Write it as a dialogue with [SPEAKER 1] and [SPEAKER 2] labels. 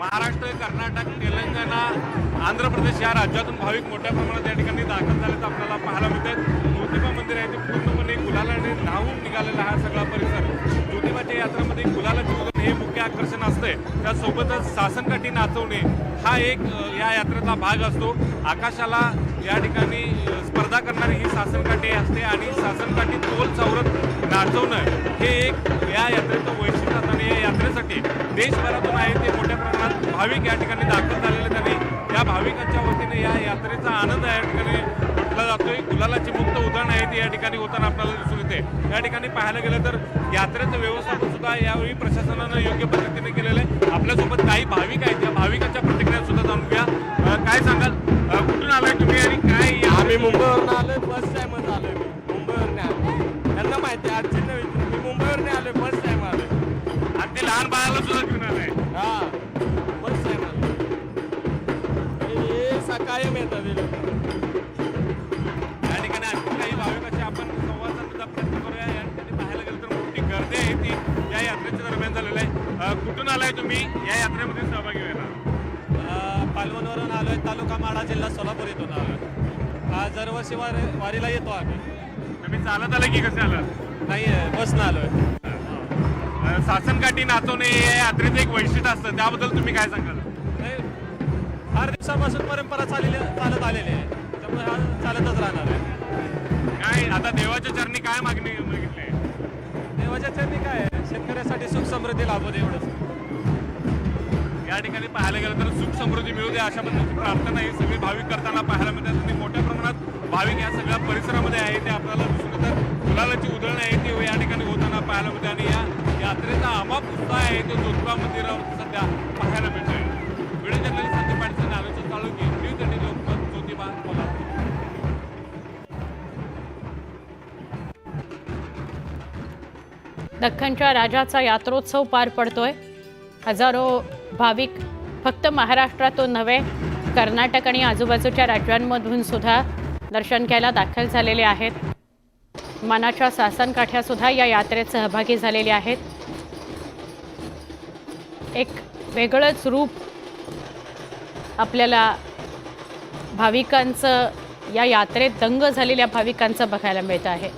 [SPEAKER 1] महाराष्ट्र, कर्नाटक, तेलंगणा, आंध्र प्रदेश या राज्यातून भाविक मोठ्या प्रमाणात या ठिकाणी दाखल झाल्याचं आपल्याला पाहायला मिळतं। ज्योतिबा मंदिर आहे ते पूर्णपणे गुलालाने न्हावून निघालेला हा सगळा परिसर। ज्योतिबाच्या यात्रेमध्ये गुलालाची उधळण हे मुख्य आकर्षण असते, त्यासोबतच सासनकाठी नाचवणे हा एक या यात्रेचा भाग असतो। आकाशाला या ठिकाणी स्पर्धा करणारी ही सासनकाठी असते आणि सासनकाठी तोल चावरत नाचवणं हे एक या यात्रेचं वैशिष्ट्य असतं आणि या यात्रेसाठी देशभरातून आहे ते मोठ्या प्रमाणात भाविक या ठिकाणी दाखल झालेले त्यांनी या भाविकांच्या वतीने या यात्रेचा आनंद या ठिकाणी लुटला जातोय। गुलालाची मुक्त उधळण आहे ती या ठिकाणी होताना आपल्याला दिसून येते। या ठिकाणी पाहायला गेलं तर यात्रेचं व्यवस्थापन सुद्धा यावेळी प्रशासनानं योग्य पद्धतीने केलेलं आहे। आपल्यासोबत काही भाविक आहेत, त्या भाविकांच्या प्रतिक्रिया सुद्धा जाणून घ्या। काय सांगाल, कुठून आलाय तुम्ही आणि काय?
[SPEAKER 2] आम्ही मुंबईवरून आलोय, फर्स्ट टाइमच आलोय। मी मुंबईवरून आलोय, त्यांना माहिती आहे अर्चिन मी मुंबईवरून आलोय, फर्स्ट टाइम आलोय।
[SPEAKER 1] आणि ते लहान बाळाला सुद्धा घेऊन आलाय?
[SPEAKER 2] हा, फर्स्ट टाइम आलोय। हे सकाळी येतात हे लोक।
[SPEAKER 1] या ठिकाणी आणखी काही भाविकांशी आपण संवाद साधण्याचा प्रयत्न करूया। या ठिकाणी पाहायला गेलं तर मोठी गर्दी आहे ती या यात्रेच्या दरम्यान झालेली आहे। कुठून आलाय तुम्ही या यात्रेमध्ये सहभागी व्हायला?
[SPEAKER 2] पालवणवरून आलोय, तालुका माढा, जिल्हा सोलापूर इथून आलोय। आज दरवर्षी वारीला येतो आम्ही।
[SPEAKER 1] तुम्ही चालत आलाय की कसे आलात?
[SPEAKER 2] नाही, बसनं आलोय।
[SPEAKER 1] सासनकाठी नाचवणे या यात्रेचं एक वैशिष्ट्य असतं, त्याबद्दल तुम्ही काय सांगाल?
[SPEAKER 2] फार दिवसापासून परंपरा चालत आलेली आहे, त्यामुळे हा चालतच राहणार आहे।
[SPEAKER 1] काय आता देवाच्या चरणी काय मागणी मागितली?
[SPEAKER 2] देवाच्या चरणी काय आहे, शेतकऱ्यासाठी सुख समृद्धी लाभू दे एवढंच।
[SPEAKER 1] या ठिकाणी पाहायला गेलं तर सुख समृद्धी मिळू दे अशा पद्धतीची प्रार्थना ही सगळी भाविक करताना पाहायला मिळतात आणि मोठ्या प्रमाणात भाविक या सगळ्या परिसरामध्ये आहे ते आपल्याला दिसून येतात। गुलालाची उधळण आहे ती या ठिकाणी होताना पाहायला मिळते आणि या यात्रेचा अमाप उत्साह आहे तो ज्योतिबा मंदिरावर सध्या पाहायला मिळतोय। व्हिडिओ जर्नलिस्ट संदीप पाटील, नावेचं तालुकी, न्यूज 18 लोकमत, ज्योतिबा, कोल्हापूर।
[SPEAKER 3] दख्खनच्या राजाचा यात्रोत्सव पार पडतोय। हजारो भाविक फक्त महाराष्ट्रातून नव्हे, कर्नाटक आणि आजूबाजूच्या राज्यांमधून सुद्धा दर्शन घ्यायला दाखल झालेले आहेत। मानाच्या सासनकाठ्या सुद्धा या यात्रेत सहभागी झालेले आहेत। एक वेगळंच रूप आपल्याला भाविकांचं, या यात्रेत दंग झालेल्या भाविकांचं बघायला मिळतं आहे।